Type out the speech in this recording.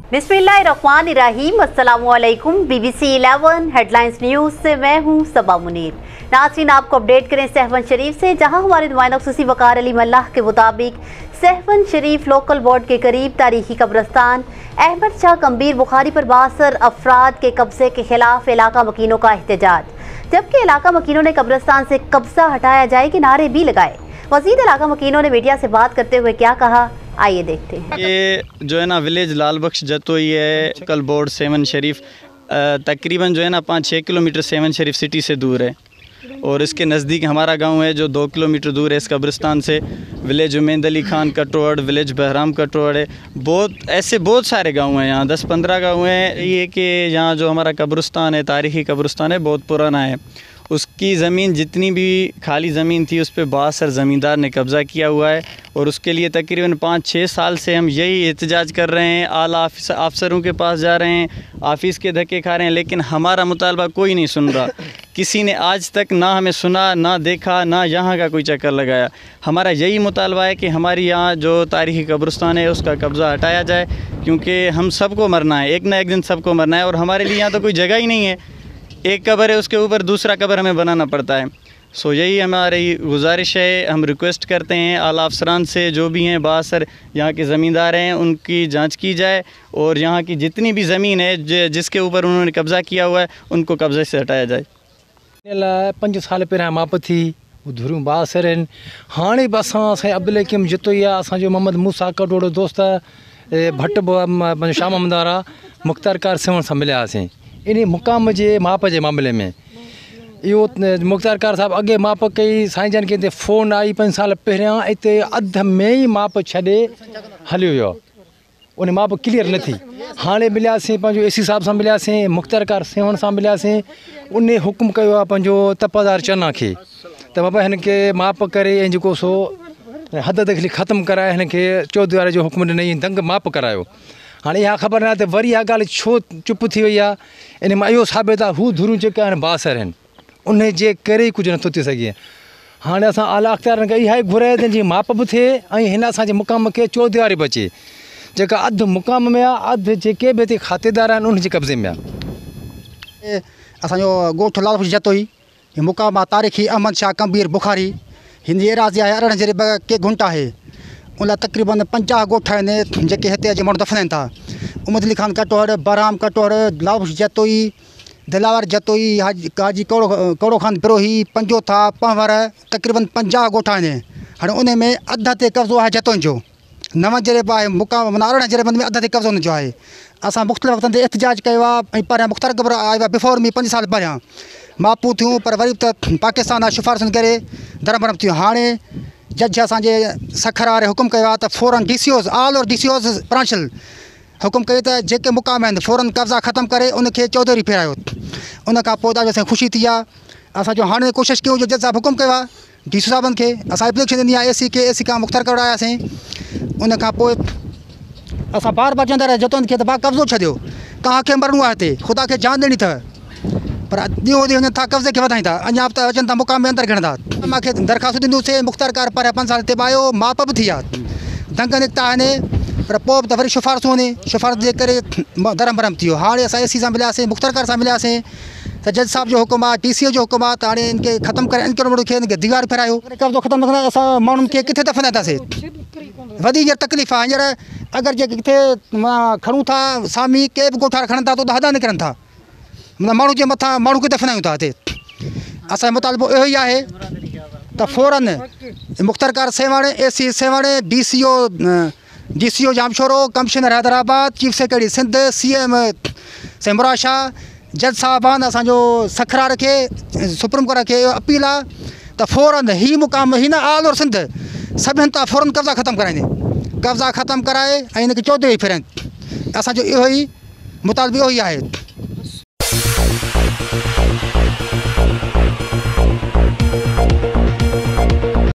बिस्मिल्लाहिर्रहमानिर्रहीम। अस्सलामुअलैकुम। BBC 11 headlines news से मैं हूं सबा मुनीर। नाज़रीन, आपको अपडेट करें सहवन शरीफ से, जहां हमारे नुमाइंदा खुसूसी वकार अली मल्लाह के मुताबिक सहवन शरीफ लोकल बोर्ड के करीब तारीखी कब्रस्तान अहमद शाह कम्बीर बुखारी पर 62 अफराद के कब्जे के खिलाफ इलाका मकीनों का एहतजाज, जबकि इलाका मकीनों ने कब्रस्तान से कब्जा हटाया जाए के नारे भी लगाए। वज़ीर इलाका मकीनों ने मीडिया से बात करते हुए क्या कहा, आइए देखते हैं। ये जो है ना विलेज लाल बख्श जतोई है लोकल बोर्ड सेवन शरीफ तकरीबन जो है ना 5-6 किलोमीटर सेवन शरीफ सिटी से दूर है, और इसके नज़दीक हमारा गांव है जो 2 किलोमीटर दूर है इस कब्रिस्तान से। विलेज उमेद अली खान कटोड़, विलेज बहराम कटोड़ है। बहुत सारे गांव हैं यहाँ, 10-15 गांव हैं। ये कि यहाँ जो हमारा कब्रिस्तान है, तारीख़ी कब्रिस्तान है, बहुत पुराना है। उसकी ज़मीन जितनी भी खाली ज़मीन थी उस पर 62 ज़मींदार ने कब्ज़ा किया हुआ है, और उसके लिए तकरीबन 5-6 साल से हम यही एहतजाज कर रहे हैं। आला अफसरों के पास जा रहे हैं, ऑफिस के धक्के खा रहे हैं, लेकिन हमारा मुतालबा कोई नहीं सुन रहा। किसी ने आज तक ना हमें सुना, ना देखा, ना यहाँ का कोई चक्कर लगाया। हमारा यही मुतालबा है कि हमारी यहाँ जो तारीख़ी कब्रिस्तान है उसका कब्ज़ा हटाया जाए, क्योंकि हम सबको मरना है, एक ना एक दिन सबको मरना है, और हमारे लिए यहाँ तो कोई जगह ही नहीं है। एक कब्र है, उसके ऊपर दूसरा कब्र हमें बनाना पड़ता है। सो यही हमारी गुजारिश है। हम रिक्वेस्ट करते हैं आला अफसरान से, जो भी हैं बासर यहाँ के ज़मींदार हैं, उनकी जांच की जाए, और यहाँ की जितनी भी ज़मीन है जिसके ऊपर उन्होंने कब्ज़ा किया हुआ है उनको कब्ज़े से हटाया जाए। 5 साल पहिरियां माप थी, धुरियूं बासर आहिनि। हाणे बि असां अब्दुल हकीम जितोई आहे, असांजो मोहम्मद मूसा कटोड़ो दोस्त भट्ट शाह महमदारा मुख़्तार कार सेवण सां मिलिया हुआसीं इन मुक़ाम जे माप जे मामले में। इहो मुख़्तार कार साहब अॻे माप कई, साईं जन खे हिते फ़ोन आई 5 साल पहिरियां, हिते अध में ई माप छॾे हलियो वियो। उन माप क्लियर न थी। हाणे मिलियासीं, पंहिंजो AC साहब सां मिलियासीं, मुख़्तार कार सेवण सां मिलियासीं। उन हुकुम कयो आहे पंहिंजो तपादार चना खे त बाबा हिन खे माप करे ऐं जेको सो हद दख़ली ख़तमु कराए, हिन खे चौधरी जो हुकुम ॾिनई, दंग माप करायो। हाणे इहा ख़बर न आहे त वरी इहा ॻाल्हि छो चुप थी वई आहे। इन मां इहो साबित आहे हू धुरियूं जेके आहिनि बासर आहिनि, उन जे करे ई कुझु नथो थी सघे। हाणे असां आला अख़्तियारनि खे इहा ई घुराए त जीअं माप बि थिए ऐं हिन असांजे मुक़ाम खे चौधरी बि अचे, जेका अधु मुक़ाम में आहे, अधु जेके बि हिते खातेदार आहिनि उनजे कब्ज़े में आहे। असांजो ॻोठु लाल बख्श जतोई, मुक़ाम आहे तारीख़ी अहमद शाह कम्बीर बुखारी। हिन जी एराज़ी आहे 18 के गुंट आहे। उन तक़रीबन 50 ॻोठ आहिनि जेके हिते अॼु माण्हू दफ़न आहिनि था। उमेद अली खान कटोड़, बहराम कटोड़, लाल बख्श जतोई, दिलावर जतोई, काजी कौड़ो खान बिरोही, पंजोथा, पंवर, तक़रीबन 50 ॻोठ आहिनि। हाणे उन में अध ते कब्ज़ो आहे जतोई जो, 9 जरेब आहे मुक़ाम, 18 जरेबनि में अध ते कब्ज़ो हुनजो आहे। असां मुख़्तलिफ़ वक़्तनि ते एहतजाज कयो आहे, ऐं पहिरियां मुख़्तार क़ब्र आयो आहे बिफोर में 5 साल पहिरियां मापूं थियूं, पर वरी त पाकिस्तान आहे सिफ़ारिशुनि करे दरम बरम थियूं। हाणे जज असांजे सखर वारे हुकुम कयो आहे त फ़ौरन DCOs ऑल ओवर DCOs प्रांशल हुकुम कयो त जेके मुक़ाम आहिनि फ़ौरन कब्ज़ा ख़तमु करे उनखे चौधरी फेरायो। उन खां पोइ ॾाढी असांखे ख़ुशी थी आहे। असांजो हाणे कोशिशि कयूं जो जज साहिबु हुकुम कयो आहे DC साहिबनि खे, असां एप्लीकेशन ॾिनी आहे AC खे, AC खां मुख़्तार कढायो आयासीं। उन खां पोइ असां बार चवंदा रहिया जतोनि खे त भाउ कब्ज़ो छॾियो, तव्हांखे मरणो आहे हिते, ख़ुदा खे जान ॾियणी अथव, पर ॾींहों ॾींहुं वञनि था कब्ज़े खे वधाइनि था, अञा त अचनि था मुक़ाम में अंदरि खणंदा। मूंखे दरख़्वास्त ॾींदुसीं, मुख़्तार कार पर 5 साल हिते आयो, माप बि थी आहे, दंग निकिता आहिनि, पर पोइ बि त वरी सिफ़ारिशूं आहिनि, सिफ़ारिश जे करे दरम भरम थी वियो। हाणे असां AC सां मिलियासीं, मुख़्तार कार सां मिलियासीं, त जज साहिब जो हुकुम आहे, DCO जो हुकुम आहे त हाणे इनखे ख़तमु करे इनकम खे इनखे दीवार फेरायो। कब्ज़ो ख़तमु न कंदा असां माण्हुनि खे किथे दफ़नाईंदासीं। वॾी हींअर तकलीफ़ आहे। हींअर अगरि जे किथे खणूं था सामी, के बि ॻोठार खणनि था त हदा निकिरनि था, माण्हू जे मथां माण्हू खे दफ़नायूं था हिते। असांजो मुतालबो इहो ई आहे त फ़ौरन मुख़्तार कार Sehwan, AC Sehwan, DCO Jamshoro, commissioner Hyderabad, chief secretary Sindh, CM से मुराद शाह, जज साहिबान, असांजो सखरार खे, सुप्रीम कोर्ट खे अपील आहे त फ़ौरन ही मुक़ाम ही न ऑल ओवर सिंध सभिनि तां फ़ौरन कब्ज़ा ख़तमु कराईंदे, कब्ज़ा ख़तमु कराए ऐं हिनखे चौधरी फेराइनि। असांजो इहो ई मुतालबो इहो ई आहे।